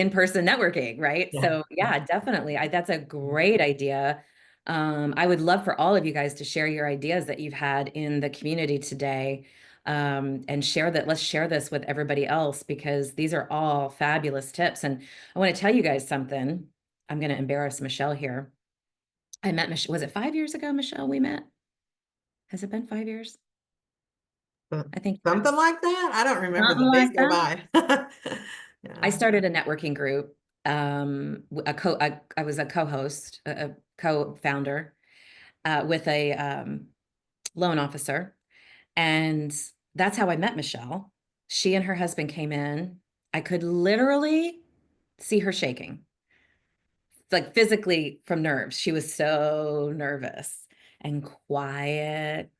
A: in-person networking, right?
G: Yeah.
A: So yeah, definitely. That's a great idea. I would love for all of you guys to share your ideas that you've had in the community today, and share that. Let's share this with everybody else, because these are all fabulous tips. And I want to tell you guys something. I'm going to embarrass Michelle here. I met Michelle, was it 5 years ago, Michelle, we met? Has it been 5 years? I think
G: Something like that. I don't remember.
A: something
G: The days
A: like
G: go
A: that.
G: by.
A: I
G: Yeah.
A: started a networking group. I was a co-host, a co-founder, with a loan officer, and that's how I met Michelle. She and her husband came in. I could literally see her shaking, like physically from nerves. She was so nervous and quiet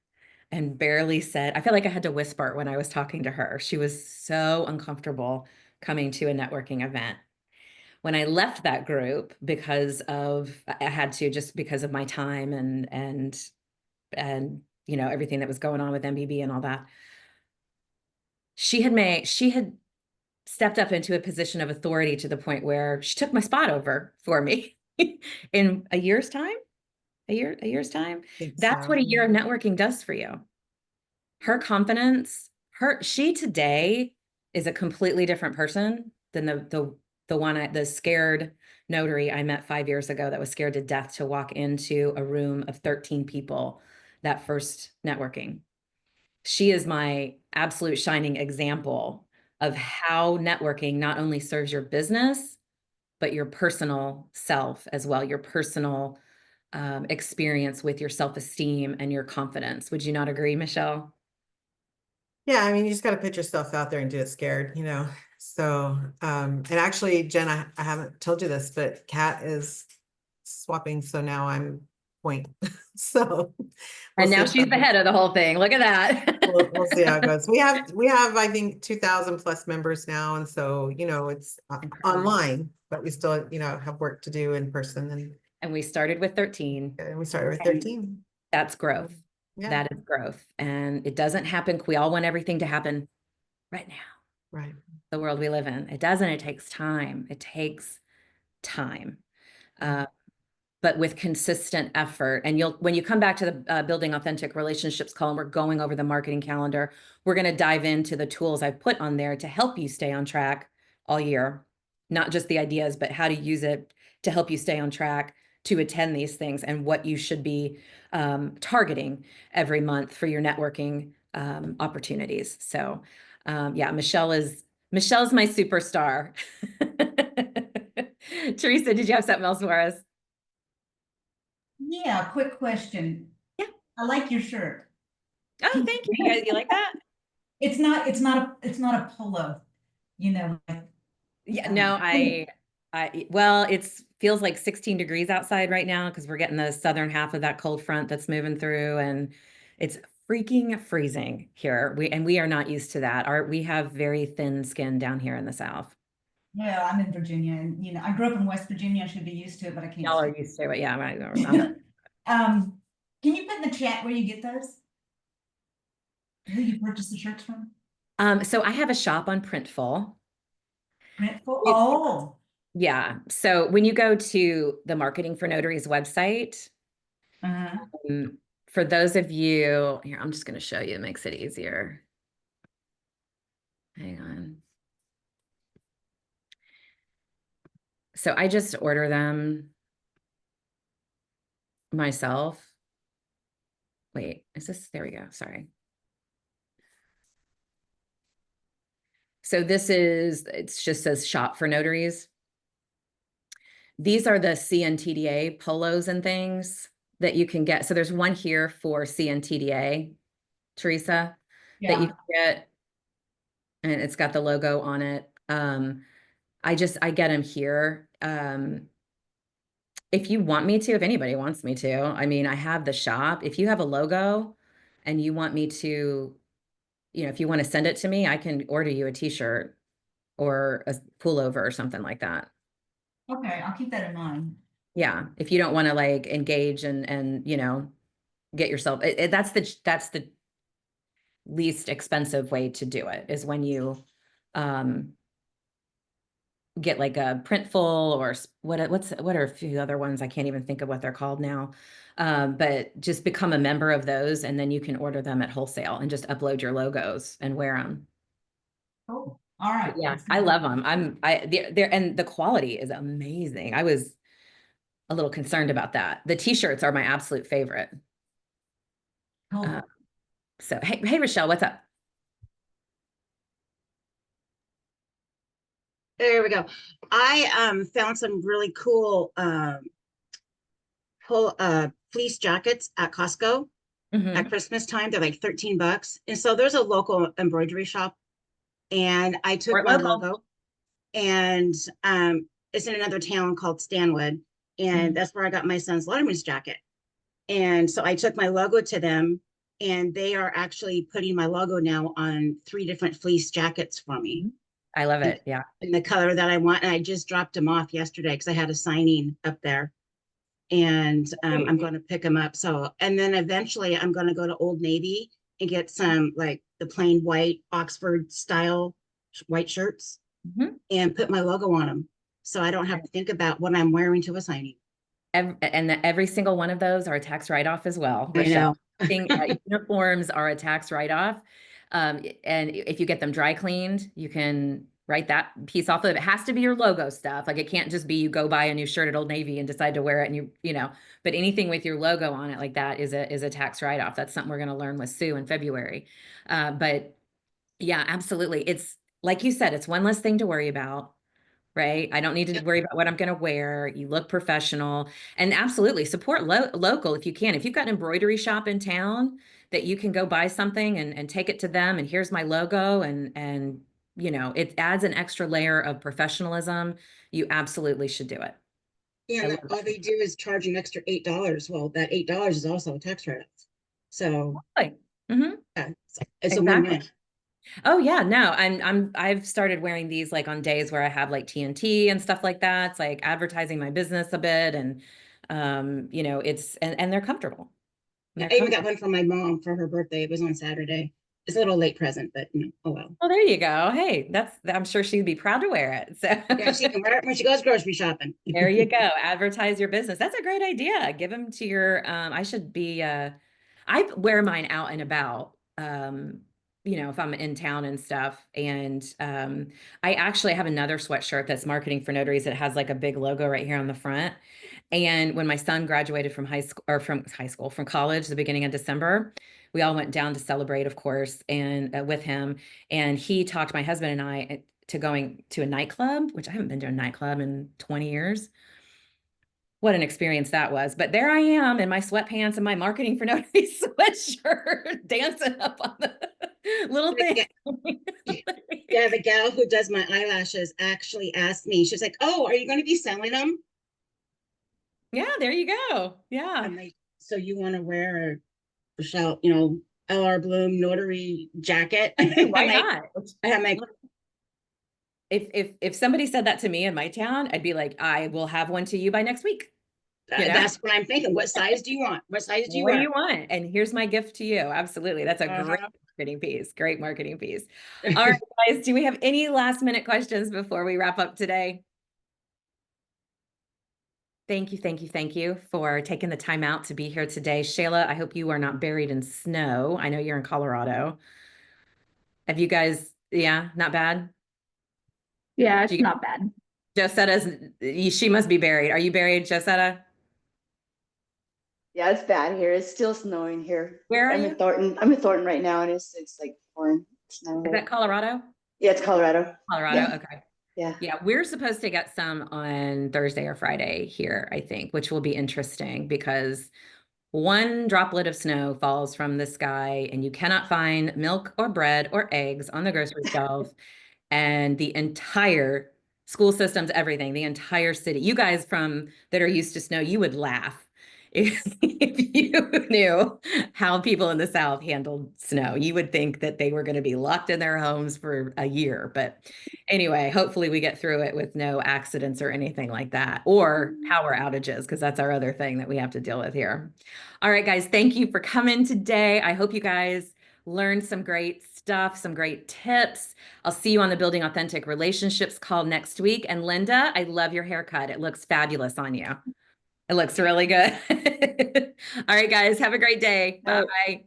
A: and barely said. I feel like I had to whisper when I was talking to her. She was so uncomfortable coming to a networking event. When I left that group, because of I had to, just because of my time and you know, everything that was going on with MBB and all that, she had stepped up into a position of authority to the point where she took my spot over for me in a year's time. A year's time.
G: Think
A: That's
G: so.
A: what a year of networking does for you. Her confidence, she today is a completely different person than the scared notary I met 5 years ago that was scared to death to walk into a room of 13 people that first networking. She is my absolute shining example of how networking not only serves your business, but your personal self as well, your personal experience with your self-esteem and your confidence. Would you not agree, Michelle?
G: Yeah, I mean, you just got to put yourself out there and do it scared, you know. So, and actually, Jen, I haven't told you this, but Kat is swapping, so now I'm point. So we'll
A: And
G: see
A: now
G: if
A: she's the
G: that-
A: head of the whole thing. Look at that.
G: we'll see how it goes. We have I think 2,000 plus members now, and so you know it's
A: Incredible.
G: online, but we still have work to do in person,
A: And we started with 13.
G: and we started with
A: And
G: 13.
A: that's growth.
G: Yeah,
A: That is growth. And it doesn't happen. We all want everything to happen right now,
G: right.
A: the world we live in. It doesn't. It takes time. It takes time. But with consistent effort. And when you come back to the building authentic relationships column, we're going over the marketing calendar. We're going to dive into the tools I've put on there to help you stay on track all year, not just the ideas, but how to use it to help you stay on track to attend these things and what you should be targeting every month for your networking opportunities. So yeah, Michelle's my superstar. Teresa, did you have something else for us?
C: Yeah, quick question.
A: Yeah.
C: I like your shirt.
A: Oh, thank you. You like that?
C: It's not a polo, you know.
A: Yeah, no, well, feels like 16 degrees outside right now because we're getting the southern half of that cold front that's moving through, and it's freaking freezing here. We are not used to that. We have very thin skin down here in the South.
C: Well, I'm in Virginia, and I grew up in West Virginia. I should be used to it, but I can't.
A: Y'all are used to it. Yeah, right.
C: Can you put in the chat where you get those? Who you purchase the shirts from?
A: So I have a shop on Printful.
C: Printful? Oh.
A: Yeah. So when you go to the Marketing for Notaries website, for those of you here, I'm just going to show you. It makes it easier. Hang on. So I just order them myself. Wait, there we go. Sorry. So it just says shop for notaries. These are the CNTDA polos and things that you can get. So there's one here for CNTDA, Teresa, that you can get, and it's got the logo on it. I get them here. If you want me to, if anybody wants me to, I mean, I have the shop. If you have a logo and you want me to, if you want to send it to me, I can order you a t-shirt or a pullover or something like that.
C: Okay, I'll keep that in mind.
A: Yeah, if you don't want to like engage and get yourself, that's the least expensive way to do it, is when you get like a Printful or what are a few other ones? I can't even think of what they're called now. But just become a member of those, and then you can order them at wholesale and just upload your logos and wear them.
C: Cool. All right.
A: Yeah, I love them. They're and the quality is amazing. I was a little concerned about that. The t-shirts are my absolute favorite.
C: Cool.
A: So hey Rochelle, what's up?
F: There we go. I found some really cool fleece jackets at Costco at Christmas time. They're like $13. And so there's a local embroidery shop, and I took my logo, and it's in another town called Stanwood, and that's where I got my son's Letterman's jacket. And so I took my logo to them, and they are actually putting my logo now on 3 different fleece jackets for me.
A: I love it. Yeah.
F: In the color that I want. And I just dropped them off yesterday because I had a signing up there, and I'm going to pick them up. So, and then eventually I'm going to go to Old Navy and get some like the plain white Oxford style white shirts and put my logo on them. So I don't have to think about what I'm wearing to a signing.
A: Every single one of those are a tax write-off as well.
F: I know.
A: Uniforms are a tax write-off. And if you get them dry cleaned, you can write that piece off of it. It has to be your logo stuff. Like it can't just be you go buy a new shirt at Old Navy and decide to wear it and you know, but anything with your logo on it like that is a tax write-off. That's something we're going to learn with Sue in February. But yeah, absolutely. It's like you said, it's one less thing to worry about. Right? I don't need to worry about what I'm going to wear. You look professional, and absolutely support local if you can. If you've got an embroidery shop in town that you can go buy something and take it to them, and here's my logo, and you know, it adds an extra layer of professionalism. You absolutely should do it.
F: Yeah, and all they do is charge an extra $8. Well, that $8 is also a tax write-off. So yeah, it's a win-win.
A: Oh yeah, no, I've started wearing these like on days where I have like TNT and stuff like that. It's like advertising my business a bit, and you know, it's and they're comfortable.
F: I even got one for my mom for her birthday. It was on Saturday. It's a little late present, but you know, oh well.
A: Oh, there you go. Hey, I'm sure she'd be proud to wear it. So
F: yeah, she can wear it when she goes grocery shopping.
A: There you go. Advertise your business. That's a great idea. Give them to your I should be I wear mine out and about. You know, if I'm in town and stuff. And I actually have another sweatshirt that's marketing for notaries that has like a big logo right here on the front. And when my son graduated from from college, the beginning of December, we all went down to celebrate, of course, and with him. And he talked my husband and I to going to a nightclub, which I haven't been to a nightclub in 20 years. What an experience that was. But there I am in my sweatpants and my marketing for notary sweatshirt, dancing up on the little thing.
F: Yeah, the gal who does my eyelashes actually asked me, she's like, oh, are you going to be selling them?
A: Yeah, there you go. Yeah.
F: I'm like, so you want to wear a Rochelle, you know, LR Bloom notary jacket?
A: Why not?
F: I'm like,
A: if somebody said that to me in my town, I'd be like, I will have one to you by next week.
F: You know? That's what I'm thinking. What size do you want? What size do you want?
A: What do you want? And here's my gift to you. Absolutely. That's a great marketing piece. Great marketing piece. All right, guys, do we have any last minute questions before we wrap up today? Thank you for taking the time out to be here today. Shayla, I hope you are not buried in snow. I know you're in Colorado. Have you guys, yeah, not bad?
H: Yeah, it's not bad.
A: Josetta's, she must be buried. Are you buried, Josetta?
H: Yeah, it's bad here. It's still snowing here.
A: Where are
H: I'm
A: you?
H: in Thornton. I'm in Thornton right now, and it's like pouring snow.
A: Is that Colorado?
H: Yeah, it's Colorado.
A: Colorado,
H: yeah.
A: okay.
H: Yeah.
A: Yeah, we're supposed to get some on Thursday or Friday here, I think, which will be interesting because one droplet of snow falls from the sky and you cannot find milk or bread or eggs on the grocery shelf. And the entire school systems, everything, the entire city, you guys that are used to snow, you would laugh if you knew how people in the South handled snow. You would think that they were going to be locked in their homes for a year. But anyway, hopefully we get through it with no accidents or anything like that, or power outages, because that's our other thing that we have to deal with here. All right, guys, thank you for coming today. I hope you guys learn some great stuff, some great tips. I'll see you on the Building Authentic Relationships call next week. And Linda, I love your haircut. It looks fabulous on you. It looks really good. All right, guys, have a great day. Bye.